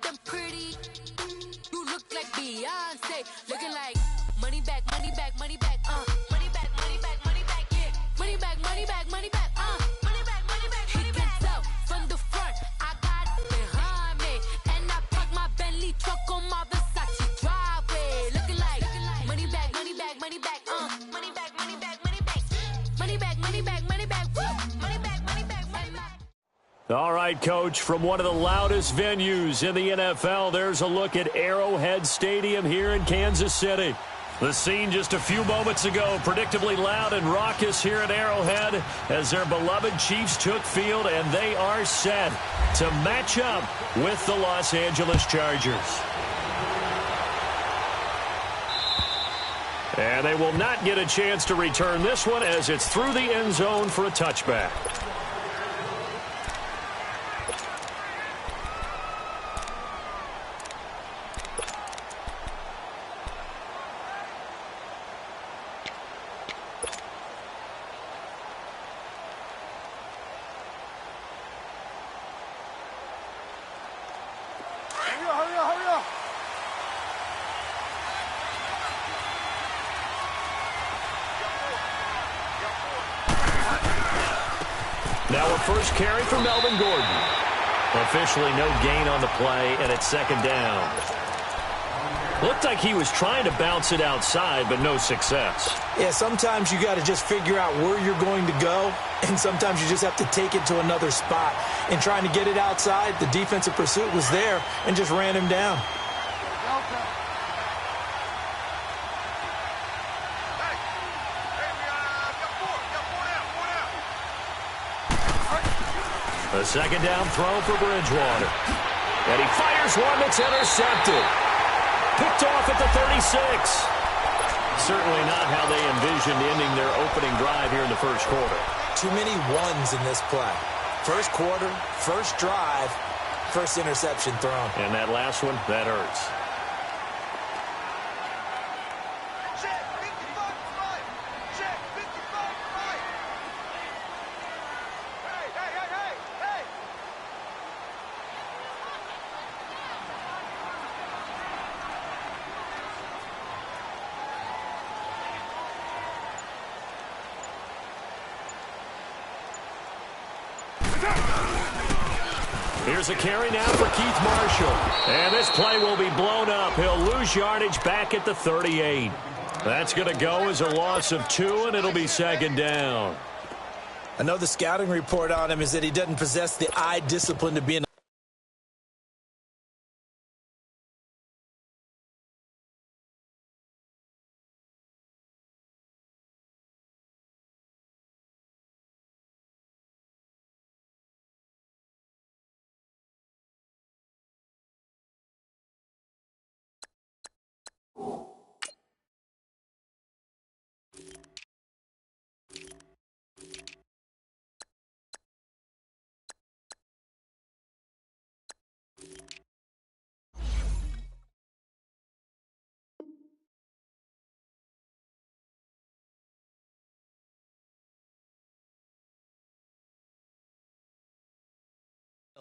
Them pretty. You look like Beyonce. Looking like money back, money back, money back, money back, money back, money back, yeah. Money back, money back, money back, money back, money back, money back. He can tell from the front, I got it behind me. And I park my Bentley truck on my Versace driveway. Looking like money back, money back, money back, money back, money back, money back. Money back, money back, money back, money back, money back, money back. All right, Coach, from one of the loudest venues in the NFL, there's a look at Arrowhead Stadium here in Kansas City. The scene just a few moments ago, predictably loud and raucous here at Arrowhead as their beloved Chiefs took field, and they are set to match up with the Los Angeles Chargers. And they will not get a chance to return this one as it's through the end zone for a touchback. Now a first carry for Melvin Gordon. Officially no gain on the play, and it's second down. Looked like he was trying to bounce it outside, but no success. Yeah, sometimes you got to just figure out where you're going to go, and sometimes you just have to take it to another spot. And trying to get it outside, the defensive pursuit was there and just ran him down. A second down throw for Bridgewater. And he fires one that's intercepted. Picked off at the 36. Certainly not how they envisioned ending their opening drive here in the first quarter. Too many ones in this play. First quarter, first drive, first interception thrown. And that last one, that hurts. Here's a carry now for Keith Marshall. And this play will be blown up. He'll lose yardage back at the 38. That's going to go as a loss of 2, and it'll be second down. I know the scouting report on him is that he doesn't possess the eye discipline to be an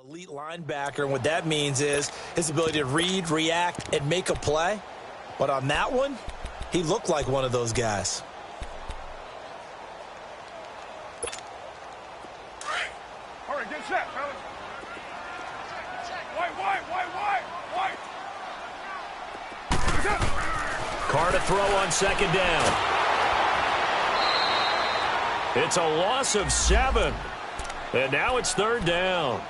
elite linebacker, and what that means is his ability to read, react, and make a play. But on that one, he looked like one of those guys. All right, get set, fellas. White. Carr to throw on second down. It's a loss of 7. And now it's third down.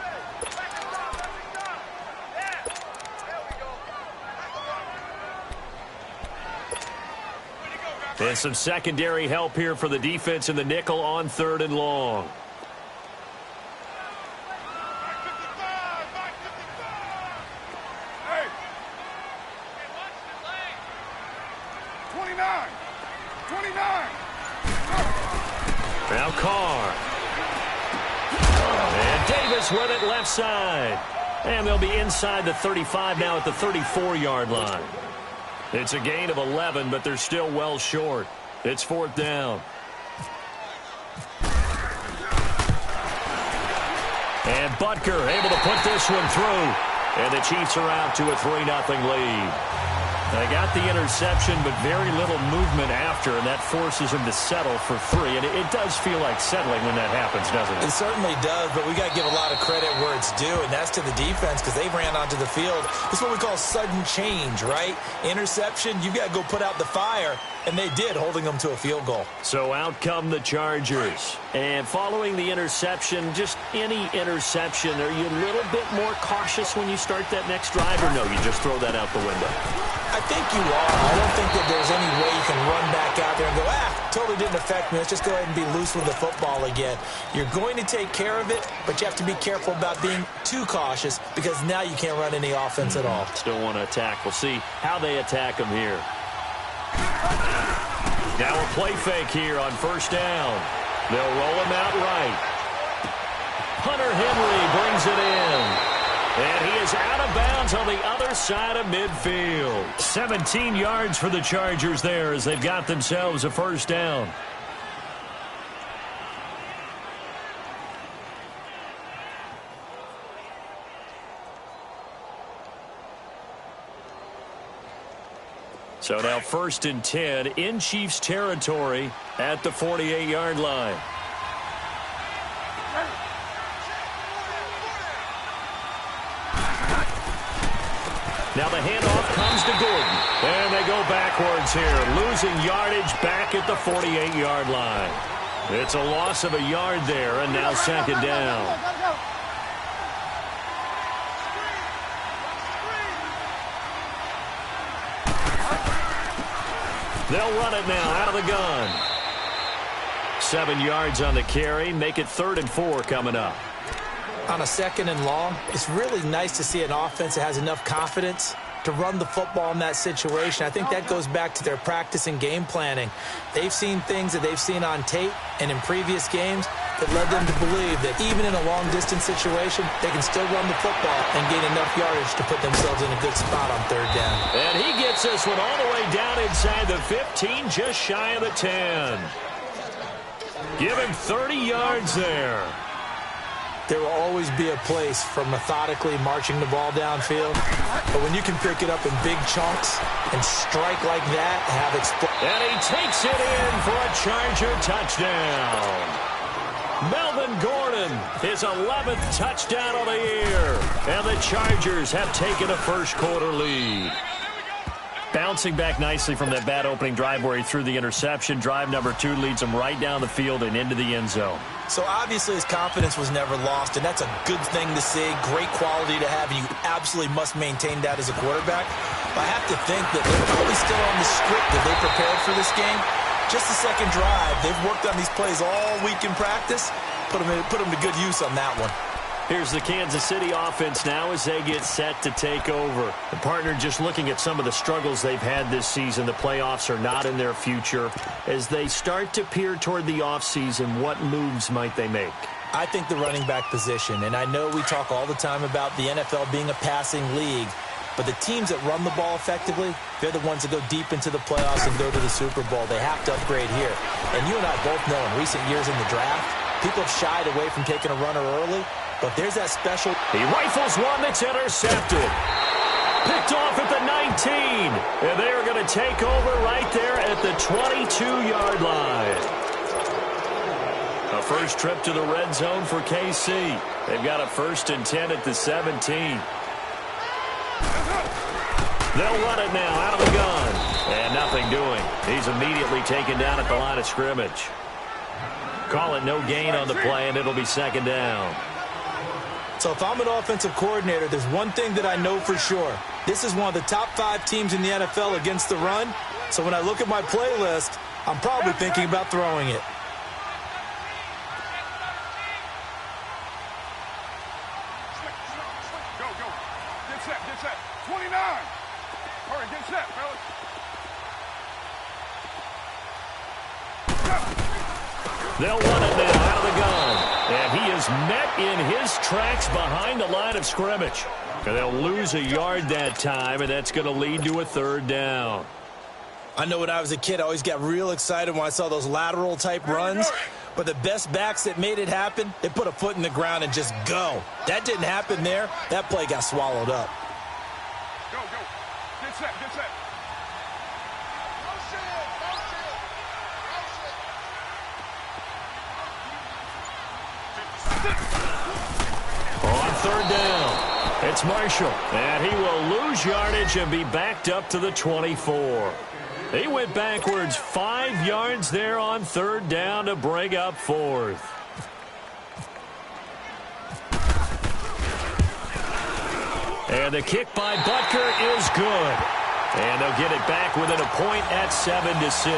And some secondary help here for the defense in the nickel on 3rd and long. Hey. 29. Now Carr. And Davis with it left side. And they'll be inside the 35 now at the 34-yard line. It's a gain of 11, but they're still well short. It's 4th down. And Butker able to put this one through. And the Chiefs are out to a 3-0 lead. They got the interception, but very little movement after, and that forces him to settle for 3. And it does feel like settling when that happens, doesn't it? It certainly does, but we got to give a lot of credit where it's due, and that's to the defense because they ran onto the field. This is what we call sudden change, right? Interception, you got to go put out the fire, and they did, holding them to a field goal. So out come the Chargers. And following the interception, just any interception, are you a little bit more cautious when you start that next drive, or no, you just throw that out the window? I think you are. I don't think that there's any way you can run back out there and go, totally didn't affect me. Let's just go ahead and be loose with the football again. You're going to take care of it, but you have to be careful about being too cautious because now you can't run any offense at all. Still want to attack. We'll see how they attack them here. Now a play fake here on first down. They'll roll him out right. Hunter Henry brings it in. And he is out of bounds on the other side of midfield. 17 yards for the Chargers there as they've got themselves a first down. So now 1st and 10 in Chiefs territory at the 48-yard line. Now the handoff comes to Gordon. And they go backwards here, losing yardage back at the 48-yard line. It's a loss of a yard there, and now 2nd down. They'll run it now out of the gun. 7 yards on the carry, make it 3rd and 4 coming up. On a 2nd and long, it's really nice to see an offense that has enough confidence to run the football in that situation. I think that goes back to their practice and game planning. They've seen things that they've seen on tape and in previous games that led them to believe that even in a long-distance situation, they can still run the football and gain enough yardage to put themselves in a good spot on 3rd down. And he gets this one all the way down inside the 15, just shy of the 10. Give him 30 yards there. There will always be a place for methodically marching the ball downfield. But when you can pick it up in big chunks and strike like that, have and he takes it in for a Charger touchdown. Melvin Gordon, his 11th touchdown of the year. And the Chargers have taken a first-quarter lead. Bouncing back nicely from that bad opening drive where he threw the interception. Drive number 2 leads him right down the field and into the end zone. So obviously his confidence was never lost, and that's a good thing to see. Great quality to have, and you absolutely must maintain that as a quarterback. But I have to think that they're probably still on the script that they prepared for this game. Just the 2nd drive. They've worked on these plays all week in practice. Put them to good use on that one. Here's the Kansas City offense now as they get set to take over. The partner just looking at some of the struggles they've had this season. The playoffs are not in their future. As they start to peer toward the offseason, what moves might they make? I think the running back position, and I know we talk all the time about the NFL being a passing league, but the teams that run the ball effectively, they're the ones that go deep into the playoffs and go to the Super Bowl. They have to upgrade here. And you and I both know in recent years in the draft, people have shied away from taking a runner early. But there's that special. He rifles one that's intercepted. Picked off at the 19. And they are going to take over right there at the 22-yard line. A first trip to the red zone for KC. They've got a 1st and 10 at the 17. They'll run it now out of the gun. And nothing doing. He's immediately taken down at the line of scrimmage. Call it no gain on the play, and it'll be 2nd down. So if I'm an offensive coordinator, there's one thing that I know for sure. This is one of the top 5 teams in the NFL against the run. So when I look at my playlist, I'm probably thinking about throwing it. Go. Get set. 29. All right, get set, fellas. They'll run it now out of the gun. And he is met in his tracks behind the line of scrimmage. And they'll lose a yard that time, and that's going to lead to a 3rd down. I know when I was a kid, I always got real excited when I saw those lateral-type runs. But the best backs that made it happen, they put a foot in the ground and just go. That didn't happen there. That play got swallowed up. Go, go. Get set, get set. On third down, it's Marshall, and he will lose yardage and be backed up to the 24. He went backwards 5 yards there on third down to bring up fourth. And the kick by Butker is good. And they'll get it back within a point at 7-6.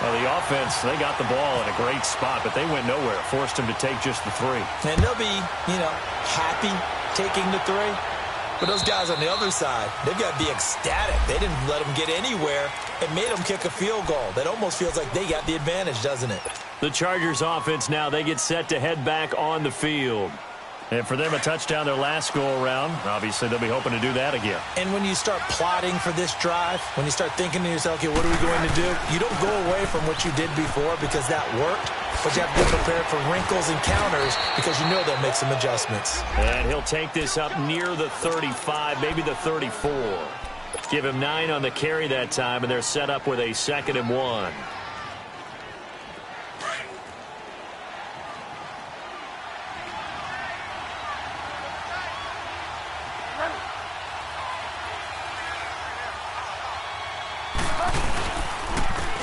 Well, the offense, they got the ball in a great spot, but they went nowhere. Forced them to take just the 3. And they'll be, happy taking the 3. But those guys on the other side, they've got to be ecstatic. They didn't let them get anywhere and made them kick a field goal. That almost feels like they got the advantage, doesn't it? The Chargers offense now, they get set to head back on the field. And for them, a touchdown their last go-around. Obviously, they'll be hoping to do that again. And when you start plotting for this drive, when you start thinking to yourself, okay, what are we going to do? You don't go away from what you did before because that worked, but you have to get prepared for wrinkles and counters because you know they'll make some adjustments. And he'll take this up near the 35, maybe the 34. Give him 9 on the carry that time, and they're set up with a 2nd and 1.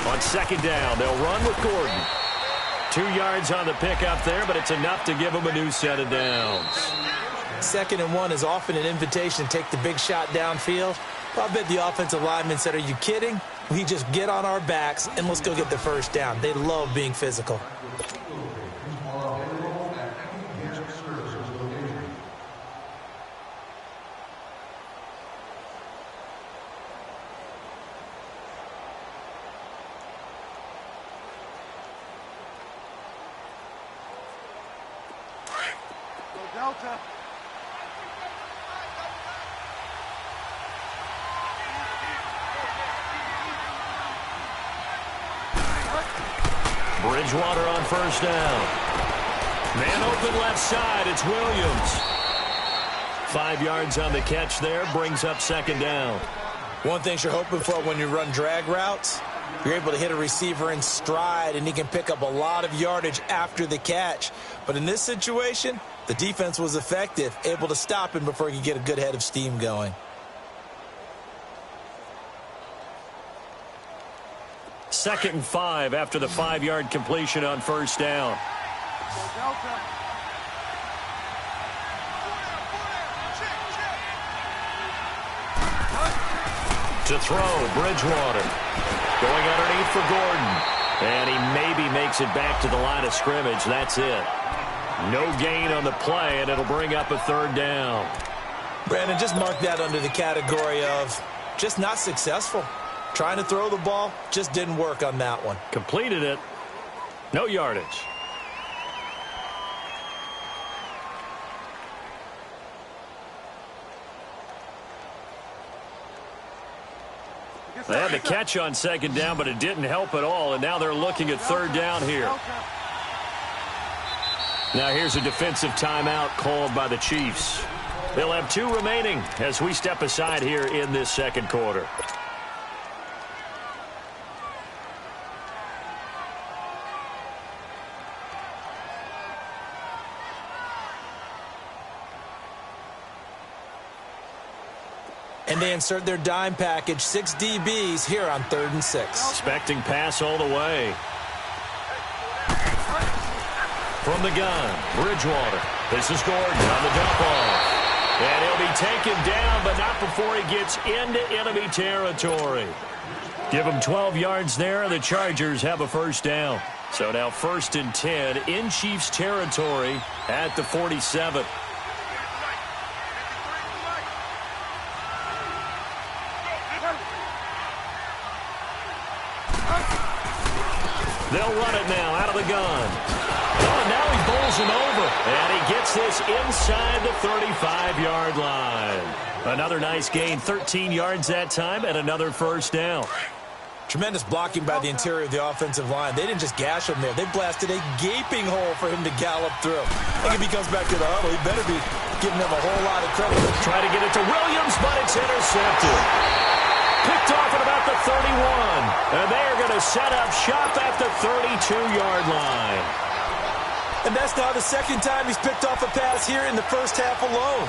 On 2nd down, they'll run with Gordon. 2 yards on the pickup there, but it's enough to give them a new set of downs. 2nd and 1 is often an invitation to take the big shot downfield. I bet the offensive lineman said, are you kidding? We just get on our backs and let's go get the first down. They love being physical. Delta. Bridgewater on first down. Man open left side, it's Williams. 5 yards on the catch there, brings up 2nd down. One thing you're hoping for when you run drag routes, you're able to hit a receiver in stride and he can pick up a lot of yardage after the catch. But in this situation, the defense was effective, able to stop him before he could get a good head of steam going. Second and 5 after the 5-yard completion on first down. To throw, Bridgewater. Going underneath for Gordon. And he maybe makes it back to the line of scrimmage. That's it. No gain on the play, and it'll bring up a 3rd down. Brandon, just mark that under the category of just not successful. Trying to throw the ball, just didn't work on that one. Completed it. No yardage. They had the catch on 2nd down, but it didn't help at all, and now they're looking at 3rd down here. Now here's a defensive timeout called by the Chiefs. They'll have 2 remaining as we step aside here in this 2nd quarter. And they insert their dime package, 6 DBs here on 3rd and 6. Expecting pass all the way. From the gun, Bridgewater. This is Gordon on the dump off. And he'll be taken down, but not before he gets into enemy territory. Give him 12 yards there, and the Chargers have a 1st down. So now 1st and 10 in Chiefs territory at the 47. They'll run it now out of the gun. Oh, and now he bowls him over. And he gets this inside the 35-yard line. Another nice gain, 13 yards that time, and another 1st down. Tremendous blocking by the interior of the offensive line. They didn't just gash him there. They blasted a gaping hole for him to gallop through. I think if he comes back to the huddle, he better be giving them a whole lot of credit. Try to get it to Williams, but it's intercepted. Picked off at about the 31. And they are going to set up shop at the 32-yard line. And that's now the second time he's picked off a pass here in the first half alone.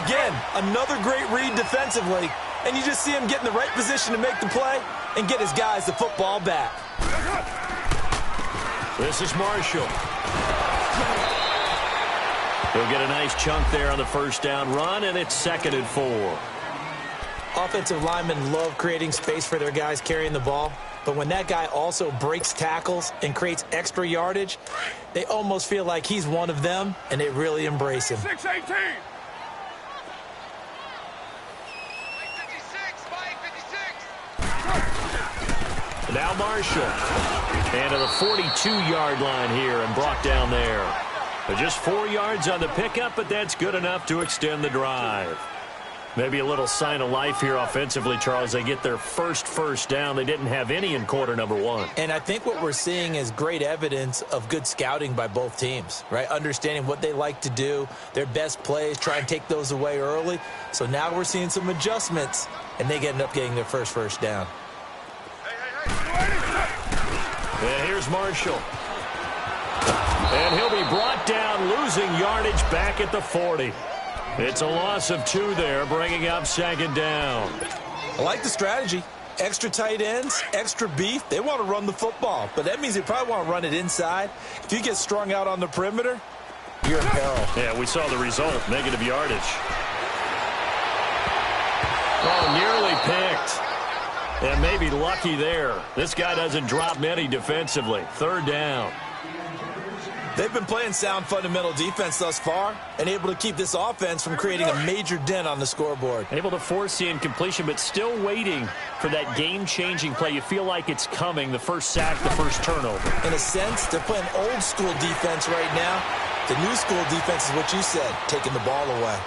Again, another great read defensively. And you just see him get in the right position to make the play and get his guys the football back. This is Marshall. He'll get a nice chunk there on the first down run, and it's 2nd and 4. Offensive linemen love creating space for their guys carrying the ball. But when that guy also breaks tackles and creates extra yardage, they almost feel like he's one of them, and they really embrace him. 6-18. Now Marshall. And to the 42-yard line here and brought down there. Just 4 yards on the pickup, but that's good enough to extend the drive. Maybe a little sign of life here offensively, Charles. They get their first down. They didn't have any in quarter number 1. And I think what we're seeing is great evidence of good scouting by both teams, right? Understanding what they like to do, their best plays, try and take those away early. So now we're seeing some adjustments, and they end up getting their first down. And here's Marshall. And he'll be brought down, losing yardage back at the 40. It's a loss of 2 there, bringing up 2nd down. I like the strategy. Extra tight ends, extra beef. They want to run the football, but that means they probably want to run it inside. If you get strung out on the perimeter, you're in peril. Yeah, we saw the result, negative yardage. Oh, nearly picked. And maybe lucky there. This guy doesn't drop many defensively. 3rd down. They've been playing sound fundamental defense thus far and able to keep this offense from creating a major dent on the scoreboard. Able to force the incompletion, but still waiting for that game-changing play. You feel like it's coming, the first sack, the first turnover. In a sense, they're playing old-school defense right now. The new-school defense is what you said, taking the ball away.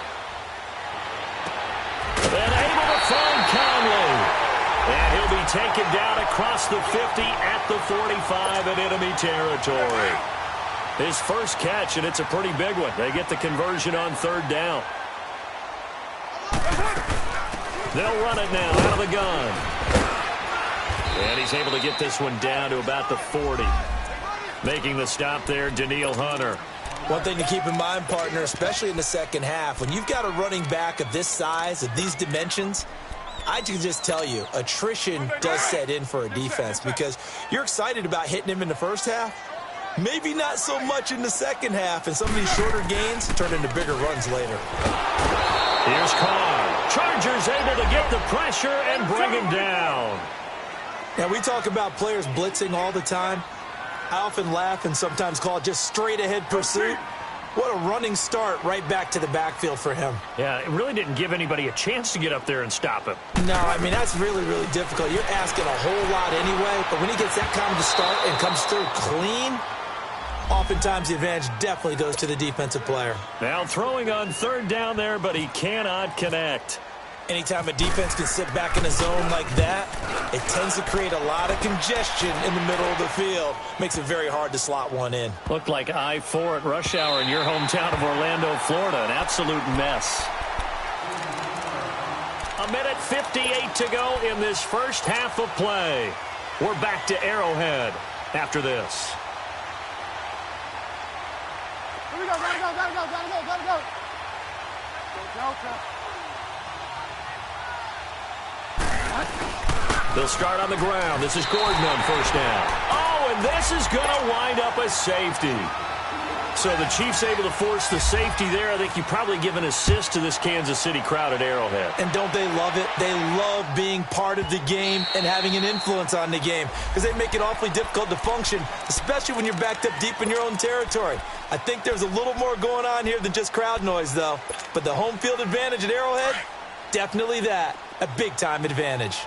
And able to find Conley. And he'll be taken down across the 50 at the 45 in enemy territory. His first catch, and it's a pretty big one. They get the conversion on 3rd down. They'll run it now out of the gun. And he's able to get this one down to about the 40. Making the stop there, Daniil Hunter. One thing to keep in mind, partner, especially in the second half, when you've got a running back of this size, of these dimensions, I can just tell you, attrition does set in for a defense because you're excited about hitting him in the first half. Maybe not so much in the second half, and some of these shorter gains turn into bigger runs later. Here's Carr. Chargers able to get the pressure and bring him down. Now, we talk about players blitzing all the time. I often laugh and sometimes call it just straight-ahead pursuit. What a running start right back to the backfield for him. Yeah, it really didn't give anybody a chance to get up there and stop him. No, I mean, that's really, really difficult. You're asking a whole lot anyway, but when he gets that kind of a start and comes through clean, oftentimes the advantage definitely goes to the defensive player. Now throwing on 3rd down there, but he cannot connect. Anytime a defense can sit back in a zone like that, it tends to create a lot of congestion in the middle of the field. Makes it very hard to slot one in. Looked like I-4 at rush hour in your hometown of Orlando, Florida. An absolute mess. 1:58 to go in this first half of play. We're back to Arrowhead after this. Here we go, gotta go. Delta. They'll start on the ground. This is Gordon on 1st down. Oh, and this is going to wind up a safety. So the Chiefs able to force the safety there. I think you probably give an assist to this Kansas City crowd at Arrowhead. And don't they love it? They love being part of the game and having an influence on the game because they make it awfully difficult to function, especially when you're backed up deep in your own territory. I think there's a little more going on here than just crowd noise, though. But the home field advantage at Arrowhead, definitely that. A big-time advantage.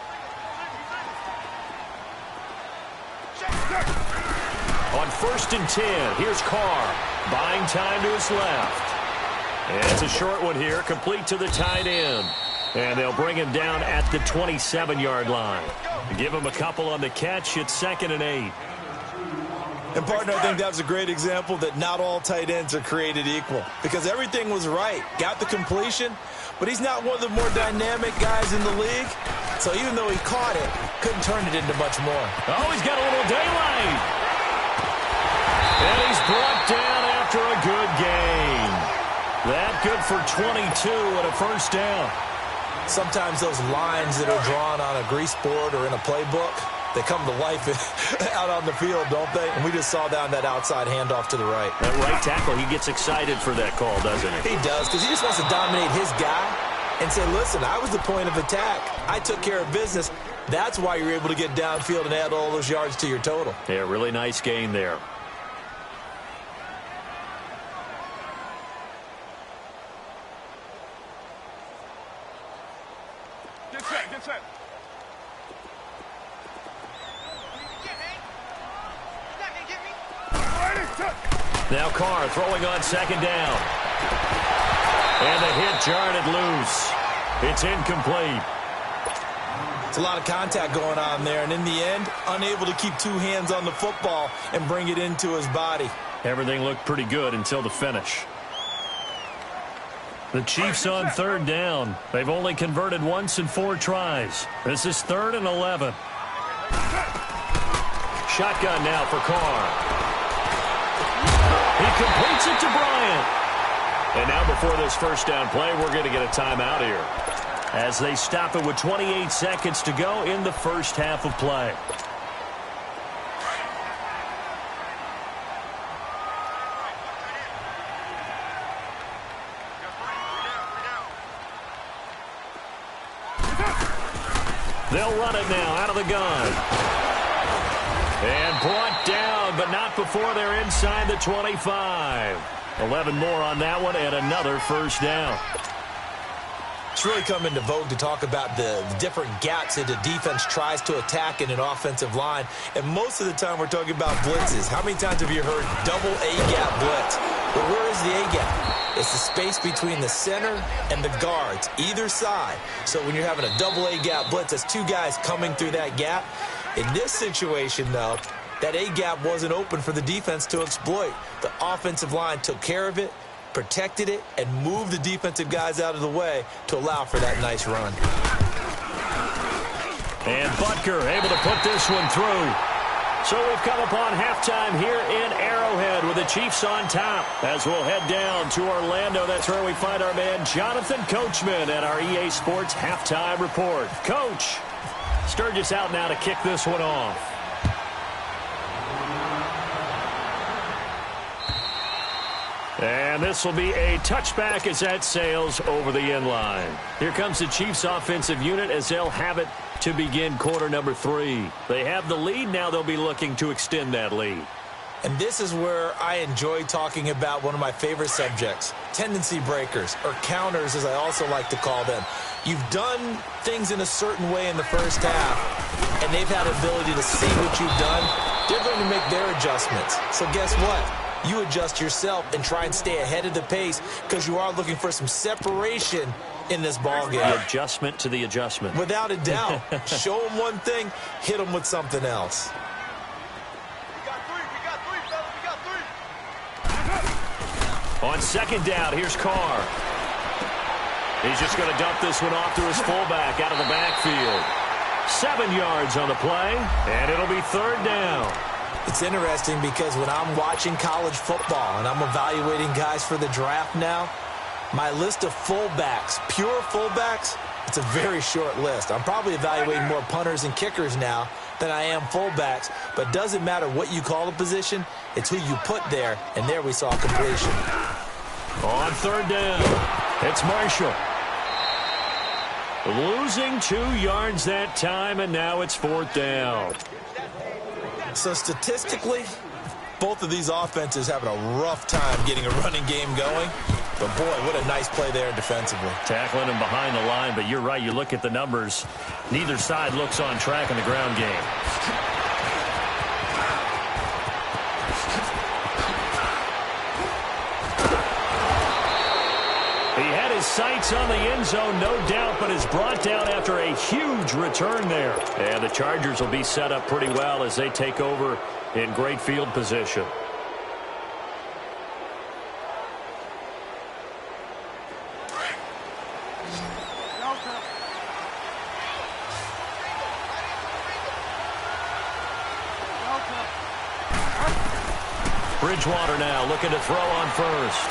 On 1st and 10, here's Carr. Buying time to his left. And it's a short one here, complete to the tight end. And they'll bring him down at the 27-yard line. Give him a couple on the catch. It's 2nd and 8. And, partner, I think that was a great example that not all tight ends are created equal because everything was right. Got the completion, but he's not one of the more dynamic guys in the league. So even though he caught it, couldn't turn it into much more. Oh, he's got a little daylight. And he's brought down after a good gain. That good for 22 and a first down. Sometimes those lines that are drawn on a grease board or in a playbook, they come to life out on the field, don't they? And we just saw down that outside handoff to the right. That right tackle, he gets excited for that call, doesn't he? He does, because he just wants to dominate his guy and say, listen, I was the point of attack. I took care of business. That's why you're able to get downfield and add all those yards to your total. Yeah, really nice gain there. Get set, get set. Now Carr throwing on 2nd down. And the hit jarred it loose. It's incomplete. It's a lot of contact going on there, and in the end, unable to keep two hands on the football and bring it into his body. Everything looked pretty good until the finish. The Chiefs on 3rd down. They've only converted once in 4 tries. This is 3rd and 11. Shotgun now for Carr. He completes it to Bryant. And now before this first down play, we're going to get a timeout here as they stop it with 28 seconds to go in the first half of play. They'll run it now out of the gun. And brought down, but not before they're inside the 25. 11 more on that one and another first down. It's really come into vogue to talk about the different gaps that a defense tries to attack in an offensive line. And most of the time we're talking about blitzes. How many times have you heard double A-gap blitz? But where is the A-gap? It's the space between the center and the guards, either side. So when you're having a double A-gap blitz, that's two guys coming through that gap. In this situation, though, that A-gap wasn't open for the defense to exploit. The offensive line took care of it, protected it, and moved the defensive guys out of the way to allow for that nice run. And Butker able to put this one through. So we've come upon halftime here in Arrowhead with the Chiefs on top. As we'll head down to Orlando, that's where we find our man Jonathan Coachman at our EA Sports Halftime Report. Coach, Sturgis out now to kick this one off. And this will be a touchback as that sails over the end line. Here comes the Chiefs offensive unit as they'll have it to begin quarter number 3. They have the lead. Now they'll be looking to extend that lead. And this is where I enjoy talking about one of my favorite subjects, tendency breakers, or counters as I also like to call them. You've done things in a certain way in the first half, and they've had ability to see what you've done. They're going to make their adjustments. So guess what? You adjust yourself and try and stay ahead of the pace because you are looking for some separation in this ball game. The adjustment to the adjustment. Without a doubt. Show them one thing, hit them with something else. On 2nd down, here's Carr. He's just going to dump this one off to his fullback out of the backfield. 7 yards on the play, and it'll be 3rd down. It's interesting because when I'm watching college football and I'm evaluating guys for the draft now, my list of fullbacks, pure fullbacks, it's a very short list. I'm probably evaluating more punters and kickers now than I am fullbacks, but it doesn't matter what you call the position, it's who you put there, and there we saw completion. On 3rd down, it's Marshall. Losing 2 yards that time, and now it's 4th down. So statistically, both of these offenses having a rough time getting a running game going. But, boy, what a nice play there defensively. Tackling him behind the line, but you're right. You look at the numbers. Neither side looks on track in the ground game. He had his sights Gets on the end zone, no doubt, but is brought down after a huge return there. And the Chargers will be set up pretty well as they take over in great field position. Bridgewater now looking to throw on first.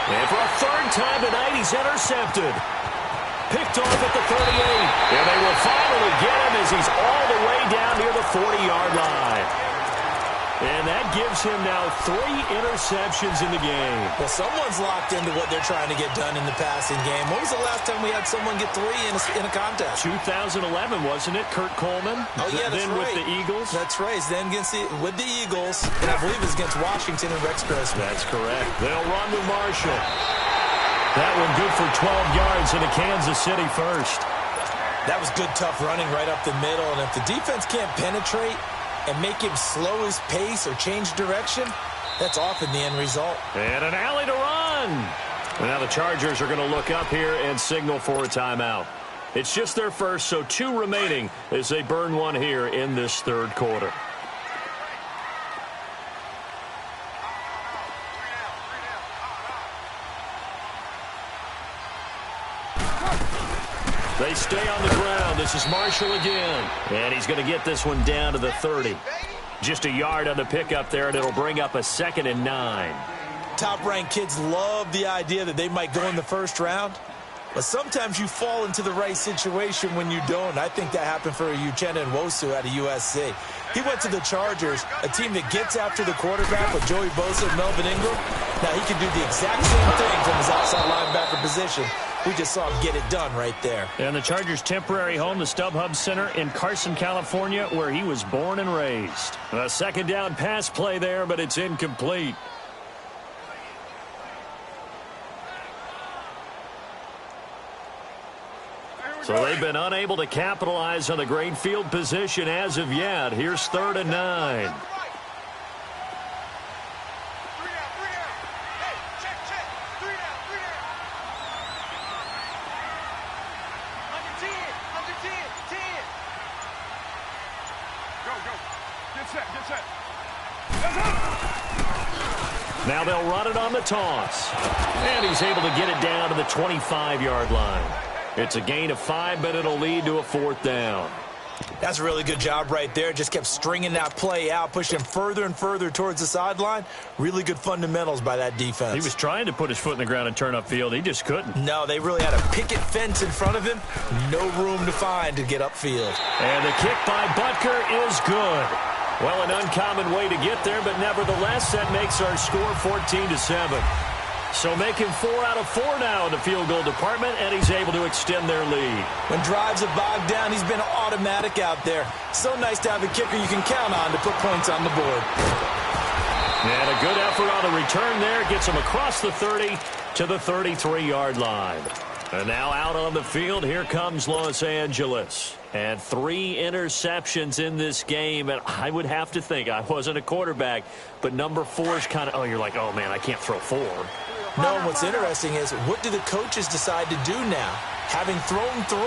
And for a third time tonight, he's intercepted. Picked off at the 38. And they will finally get him as he's all the way down near the 40-yard line. And that gives him now 3 interceptions in the game. Well, someone's locked into what they're trying to get done in the passing game. When was the last time we had someone get 3 in a contest? 2011, wasn't it? Kurt Coleman? Oh, yeah, that's then right. with the Eagles? That's right. Then with the Eagles. And I believe it's against Washington and Rex Grossman. That's correct. They'll run to Marshall. That one good for 12 yards into Kansas City first. That was good, tough running right up the middle. And if the defense can't penetrate and make him slow his pace or change direction, that's often the end result. And an alley to run. And now the Chargers are going to look up here and signal for a timeout. It's just their first, so 2 remaining as they burn one here in this third quarter. They stay on the ground. This is Marshall again. And he's going to get this one down to the 30. Just a yard on the pickup there, and it'll bring up a 2nd and 9. Top-ranked kids love the idea that they might go in the first round. But sometimes you fall into the right situation when you don't. I think that happened for Uchenna Nwosu out of USC. He went to the Chargers, a team that gets after the quarterback with Joey Bosa and Melvin Ingram. Now, he can do the exact same thing from his outside linebacker position. We just saw him get it done right there. And the Chargers' temporary home, the StubHub Center in Carson, California, where he was born and raised. A 2nd down pass play there, but it's incomplete. So they've been unable to capitalize on the great field position as of yet. Here's 3rd and 9. Now they'll run it on the toss. And he's able to get it down to the 25-yard line. It's a gain of 5, but it'll lead to a 4th down. That's a really good job right there. Just kept stringing that play out, pushing him further and further towards the sideline. Really good fundamentals by that defense. He was trying to put his foot in the ground and turn upfield. He just couldn't. No, they really had a picket fence in front of him. No room to find to get upfield. And the kick by Butker is good. Well, an uncommon way to get there, but nevertheless, that makes our score 14-7. So making 4 out of 4 now in the field goal department, and he's able to extend their lead. When drives are bogged down, he's been automatic out there. So nice to have a kicker you can count on to put points on the board. And a good effort on the return there. Gets him across the 30 to the 33-yard line. And now out on the field, here comes Los Angeles. And 3 interceptions in this game. And I would have to think, I wasn't a quarterback, but number 4 is kind of, you're like, oh, man, I can't throw 4. No, what's interesting is, what do the coaches decide to do now? Having thrown 3,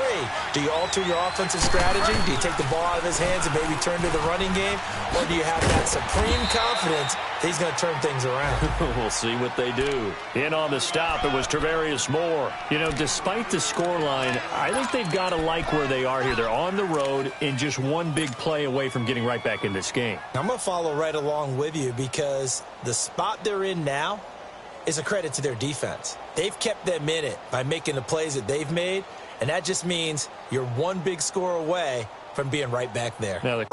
do you alter your offensive strategy? Do you take the ball out of his hands and maybe turn to the running game? Or do you have that supreme confidence that he's going to turn things around? We'll see what they do. In on the stop, it was Travarius Moore. You know, despite the scoreline, I think they've got to like where they are here. They're on the road and just one big play away from getting right back in this game. I'm going to follow right along with you because the spot they're in now is a credit to their defense. They've kept them in it by making the plays that they've made, and that just means you're one big score away from being right back there. Now the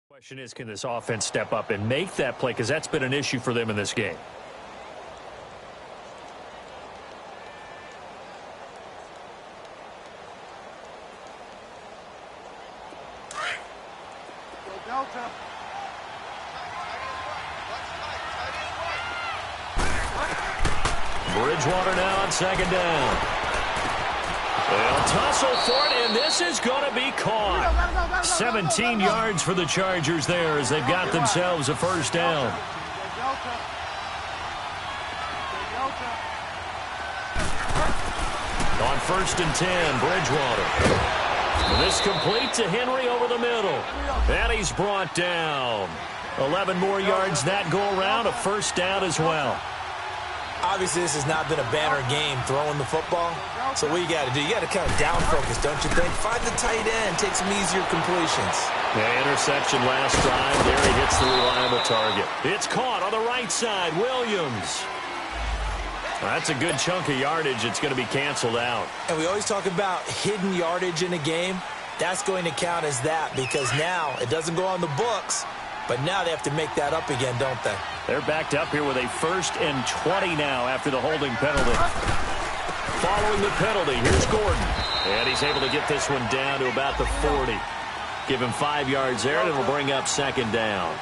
question is, can this offense step up and make that play? Because that's been an issue for them in this game. Bridgewater now on second down. They'll tussle for it, and this is going to be caught. 17 yards for the Chargers there as they've got themselves a first down. On 1st and 10, Bridgewater. This complete to Henry over the middle. And he's brought down. 11 more yards that go around, a first down as well. Obviously, this has not been a banner game throwing the football. So what you got to do, you got to kind of down focus, don't you think? Find the tight end, take some easier completions. Yeah, interception last drive. There he hits the reliable target. It's caught on the right side. Williams. That's a good chunk of yardage. It's going to be canceled out. And we always talk about hidden yardage in a game. That's going to count as that because now it doesn't go on the books, but now they have to make that up again, don't they? They're backed up here with a 1st and 20 now after the holding penalty. Following the penalty, here's Gordon. And he's able to get this one down to about the 40. Give him 5 yards there, and it'll bring up second down.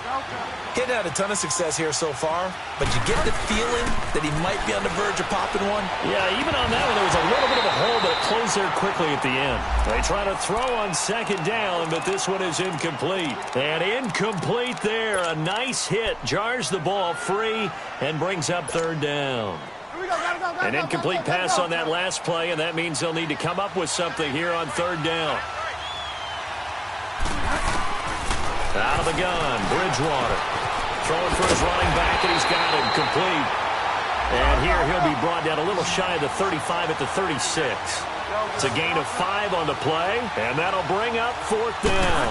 He's had a ton of success here so far, but you get the feeling that he might be on the verge of popping one? Yeah, even on that one, there was a little bit of a hole, but it closed there quickly at the end. They try to throw on second down, but this one is incomplete. And incomplete there. A nice hit. Jars the ball free and brings up third down. An incomplete pass on that last play, and that means they'll need to come up with something here on third down. Out of the gun, Bridgewater. Throwing for his running back, and he's got him complete. And here he'll be brought down a little shy of the 35 at the 36. It's a gain of 5 on the play, and that'll bring up fourth down.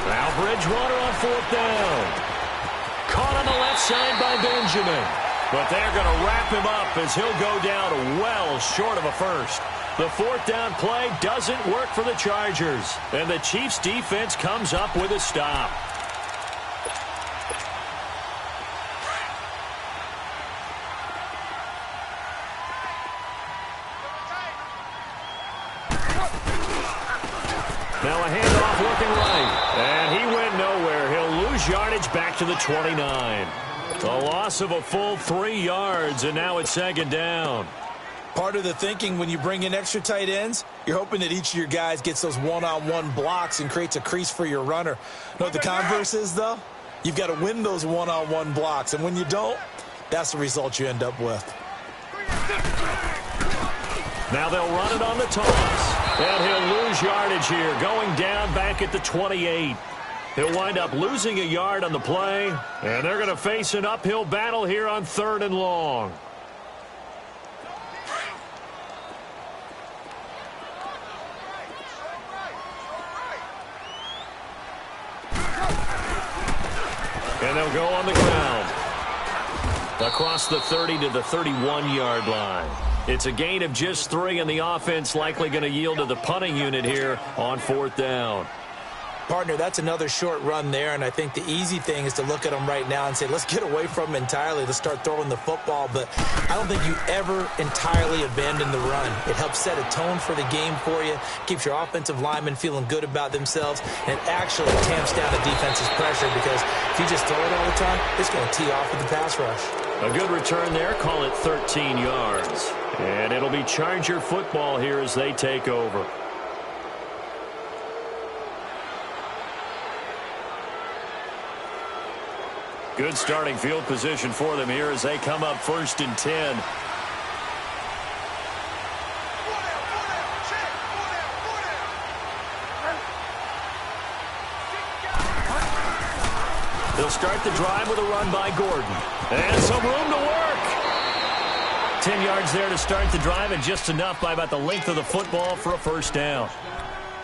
Now Bridgewater on fourth down. Caught on the left side by Benjamin. But they're going to wrap him up as he'll go down well short of a first. The fourth down play doesn't work for the Chargers. And the Chiefs' defense comes up with a stop. Now a handoff looking right. And he went nowhere. He'll lose yardage back to the 29. A loss of a full 3 yards, and now it's second down. Part of the thinking when you bring in extra tight ends, you're hoping that each of your guys gets those one-on-one blocks and creates a crease for your runner. You know what the converse is, though? You've got to win those one-on-one blocks, and when you don't, that's the result you end up with. Now they'll run it on the toss. And he'll lose yardage here, going down back at the 28. He'll wind up losing a yard on the play, and they're going to face an uphill battle here on 3rd and long. And they'll go on the ground. Across the 30 to the 31-yard line. It's a gain of just 3, and the offense likely going to yield to the punting unit here on 4th down. Partner, that's another short run there, and I think the easy thing is to look at them right now and say, let's get away from them entirely. Let's start throwing the football, but I don't think you ever entirely abandon the run. It helps set a tone for the game for you, keeps your offensive linemen feeling good about themselves, and actually tamps down the defense's pressure because if you just throw it all the time, it's going to tee off with the pass rush. A good return there, call it 13 yards. And it'll be Charger football here as they take over. Good starting field position for them here as they come up 1st and 10. They'll start the drive with a run by Gordon. And some room to work. 10 yards there to start the drive, and just enough by about the length of the football for a first down.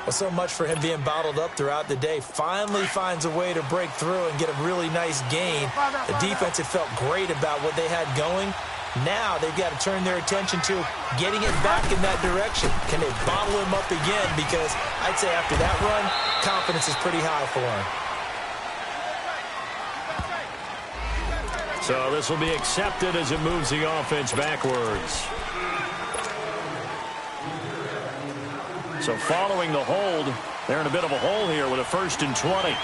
Well, so much for him being bottled up throughout the day. Finally finds a way to break through and get a really nice gain. The defense had felt great about what they had going. Now they've got to turn their attention to getting it back in that direction. Can they bottle him up again? Because I'd say after that run, confidence is pretty high for him. So this will be accepted as it moves the offense backwards. So following the hold, they're in a bit of a hole here with a 1st and 20.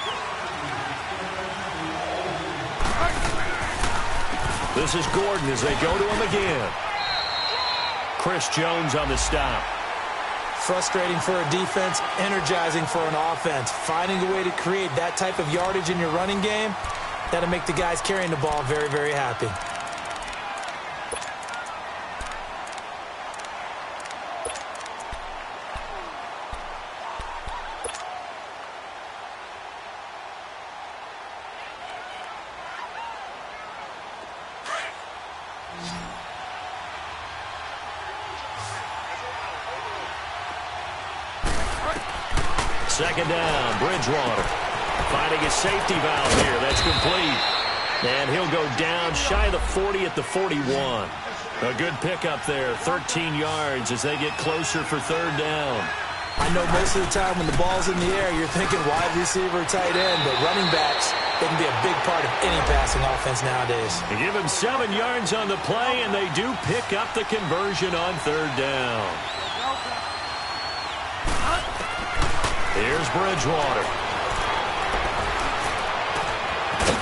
This is Gordon as they go to him again. Chris Jones on the stop. Frustrating for a defense, energizing for an offense. Finding a way to create that type of yardage in your running game, that'll make the guys carrying the ball very, very happy. Second down, Bridgewater. Finding a safety valve here. That's complete. And he'll go down shy of the 40 at the 41. A good pickup there, 13 yards as they get closer for third down. I know most of the time when the ball's in the air, you're thinking wide receiver, tight end, but running backs, they can be a big part of any passing offense nowadays. They give him 7 yards on the play, and they do pick up the conversion on third down. Here's Bridgewater.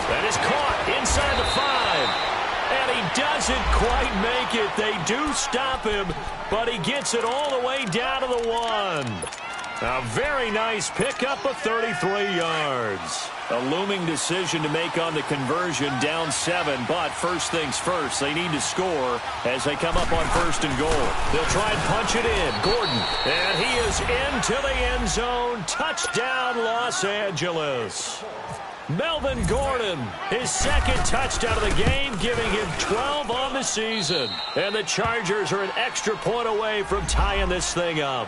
That is caught inside the 5. And he doesn't quite make it. They do stop him, but he gets it all the way down to the 1. A very nice pickup of 33 yards. A looming decision to make on the conversion, down 7, but first things first, they need to score as they come up on first and goal. They'll try and punch it in. Gordon, and he is into the end zone. Touchdown, Los Angeles. Melvin Gordon, his second touchdown of the game, giving him 12 on the season. And the Chargers are an extra point away from tying this thing up.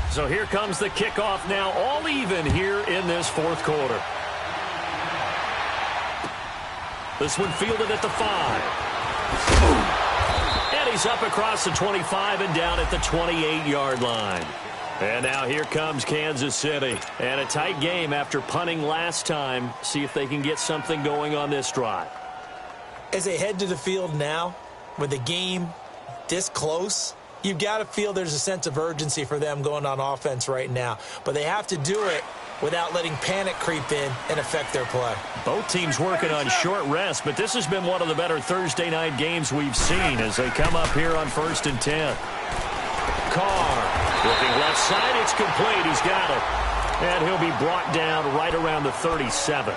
So here comes the kickoff now, all even here in this fourth quarter. This one fielded at the 5. And he's up across the 25 and down at the 28-yard line. And now here comes Kansas City. And a tight game after punting last time. See if they can get something going on this drive. As they head to the field now, with the game this close, you've got to feel there's a sense of urgency for them going on offense right now. But they have to do it without letting panic creep in and affect their play. Both teams working on short rest, but this has been one of the better Thursday night games we've seen as they come up here on 1st and 10. Carr looking left side. It's complete. He's got it. And he'll be brought down right around the 37.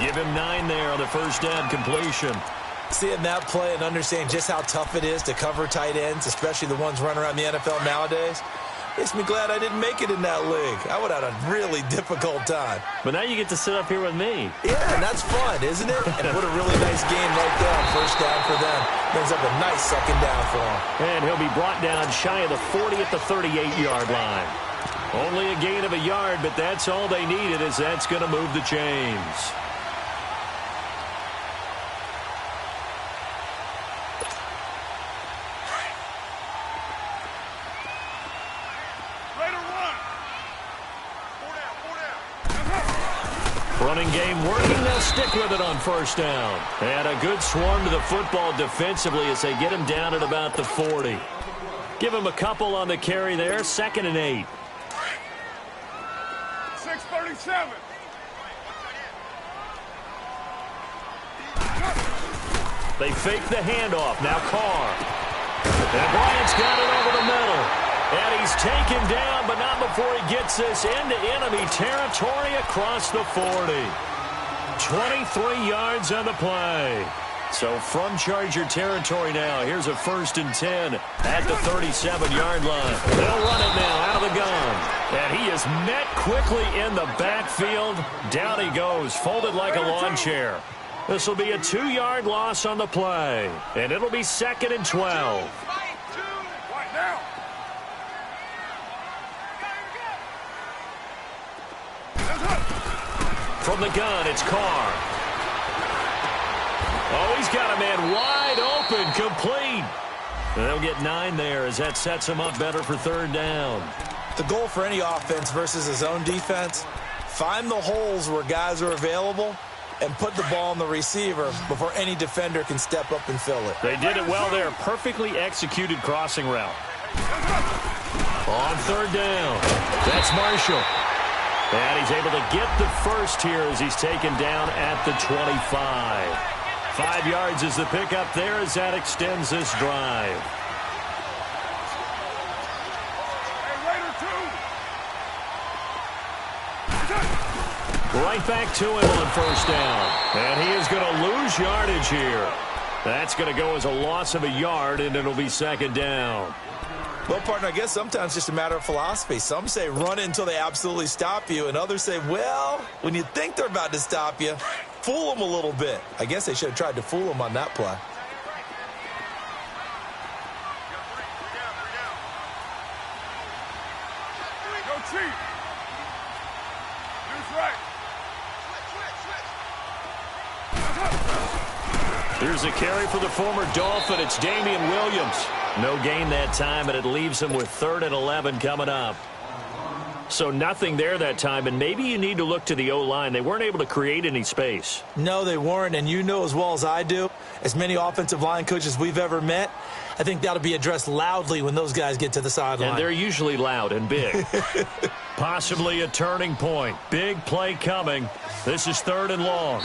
Give him 9 there on the first down completion. Seeing that play and understanding just how tough it is to cover tight ends, especially the ones running around the NFL nowadays, makes me glad I didn't make it in that league. I would have had a really difficult time. But now you get to sit up here with me. Yeah, and that's fun, isn't it? And what a really nice game right there on first down for them. Brings up a nice second down for him. And he'll be brought down shy of the 40 at the 38-yard line. Only a gain of a yard, but that's all they needed, as that's going to move the chains. Running game working. They'll stick with it on first down. And a good swarm to the football defensively as they get him down at about the 40. Give him a couple on the carry there. 2nd and 8. 6:37. They fake the handoff. Now Carr. And Bryant's got it over the middle. And he's taken down, but not before he gets this into enemy territory across the 40. 23 yards on the play. So from Charger territory now, here's a 1st and 10 at the 37-yard line. They'll run it now out of the gun. And he is met quickly in the backfield. Down he goes, folded like a lawn chair. This will be a 2-yard loss on the play. And it'll be 2nd and 12. From the gun, it's Carr. Oh, he's got a man wide open, complete. And they'll get 9 there as that sets him up better for 3rd down. The goal for any offense versus his own defense, find the holes where guys are available and put the ball on the receiver before any defender can step up and fill it. They did it well there. Perfectly executed crossing route. On 3rd down, that's Marshall. And he's able to get the first here as he's taken down at the 25. 5 yards is the pickup there as that extends this drive. Right back to him on first down. And he is going to lose yardage here. That's going to go as a loss of a yard, and it'll be second down. Well, partner, I guess sometimes it's just a matter of philosophy. Some say run it until they absolutely stop you, and others say, well, when you think they're about to stop you, fool them a little bit. I guess they should have tried to fool them on that play. Go cheat. He's right. Here's a carry for the former Dolphin. It's Damian Williams. No gain that time, and it leaves him with 3rd and 11 coming up. So nothing there that time, and maybe you need to look to the O-line. They weren't able to create any space. No, they weren't, and you know as well as I do, as many offensive line coaches we've ever met, I think that'll be addressed loudly when those guys get to the sideline. And they're usually loud and big. Possibly a turning point. Big play coming. This is 3rd and long.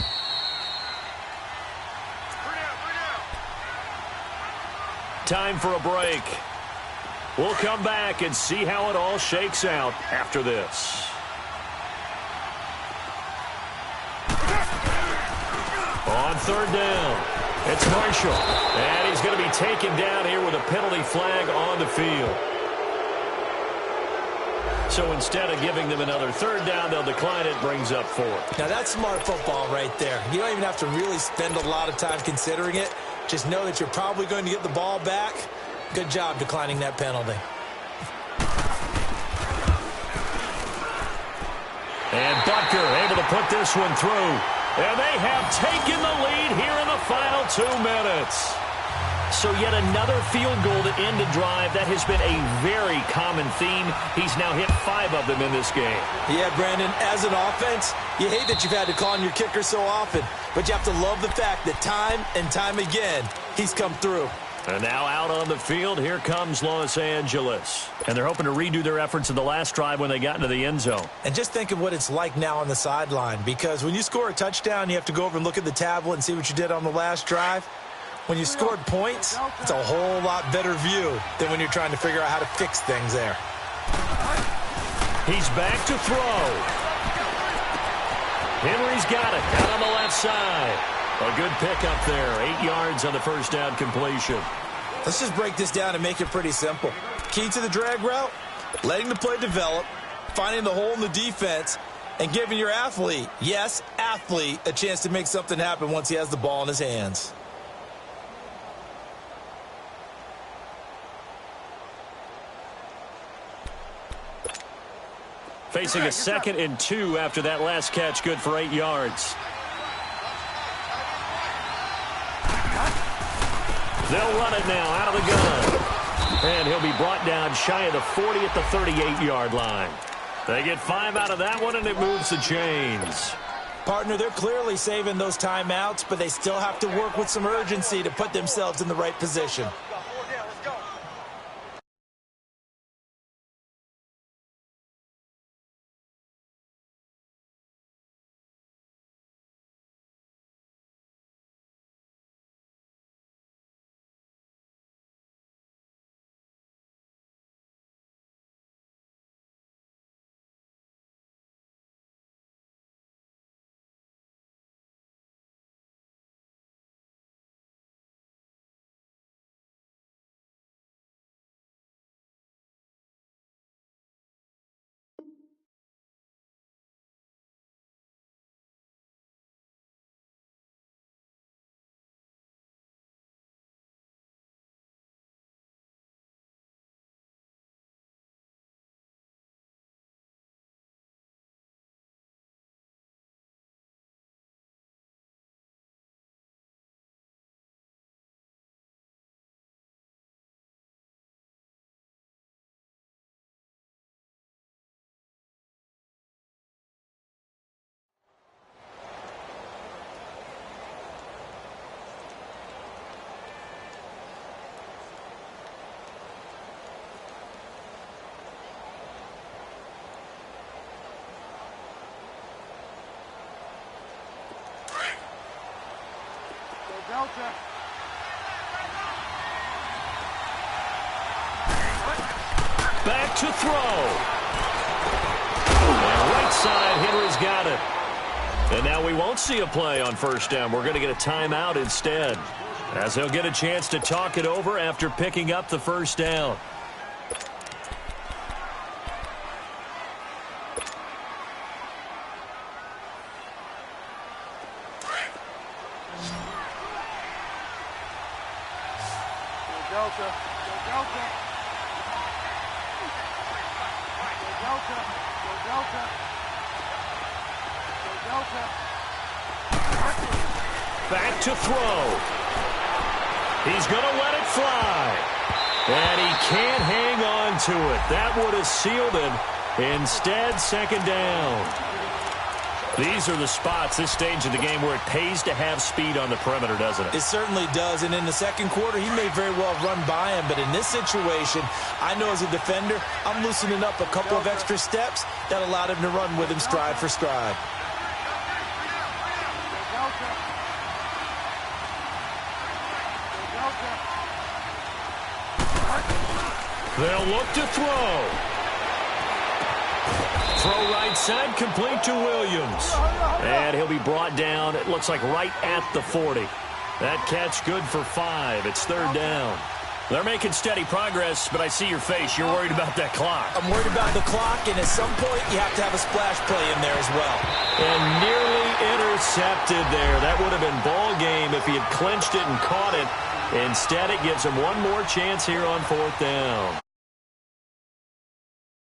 Time for a break. We'll come back and see how it all shakes out after this. On 3rd down, it's Marshall. And he's going to be taken down here with a penalty flag on the field. So instead of giving them another 3rd down, they'll decline it, brings up 4th. Now that's smart football right there. You don't even have to really spend a lot of time considering it. Just know that you're probably going to get the ball back. Good job declining that penalty. And Butker able to put this one through. And they have taken the lead here in the final 2 minutes. So yet another field goal to end a drive. That has been a very common theme. He's now hit 5 of them in this game. Yeah, Brandon, as an offense, you hate that you've had to call on your kicker so often. But you have to love the fact that time and time again, he's come through. And now out on the field, here comes Los Angeles. And they're hoping to redo their efforts in the last drive when they got into the end zone. And just think of what it's like now on the sideline. Because when you score a touchdown, you have to go over and look at the tablet and see what you did on the last drive. When you scored points, it's a whole lot better view than when you're trying to figure out how to fix things there. He's back to throw. Henry's got it out on the left side. A good pickup there. 8 yards on the first down completion. Let's just break this down and make it pretty simple. Key to the drag route, letting the play develop, finding the hole in the defense, and giving your athlete, yes, athlete, a chance to make something happen once he has the ball in his hands. Facing a 2nd and 2 after that last catch, good for 8 yards. They'll run it now out of the gun. And he'll be brought down shy of the 40 at the 38-yard line. They get 5 out of that one, and it moves the chains. Partner, they're clearly saving those timeouts, but they still have to work with some urgency to put themselves in the right position. Delta. Back to throw. And right side, Henry's got it. And now we won't see a play on first down. We're going to get a timeout instead, as he'll get a chance to talk it over after picking up the first down. Delta. Delta. Delta. Delta. Delta. Back to throw. He's going to let it fly. And he can't hang on to it. That would have sealed it. Instead, second down. These are the spots, this stage of the game, where it pays to have speed on the perimeter, doesn't it? It certainly does, and in the second quarter, he may very well run by him, but in this situation, I know as a defender, I'm loosening up a couple of extra steps that allowed him to run with him stride for stride. They'll look to throw. Throw right side, complete to Williams. And he'll be brought down, it looks like right at the 40. That catch good for 5. It's third down. They're making steady progress, but I see your face. You're worried about that clock. I'm worried about the clock, and at some point, you have to have a splash play in there as well. And nearly intercepted there. That would have been ball game if he had clinched it and caught it. Instead, it gives him one more chance here on fourth down.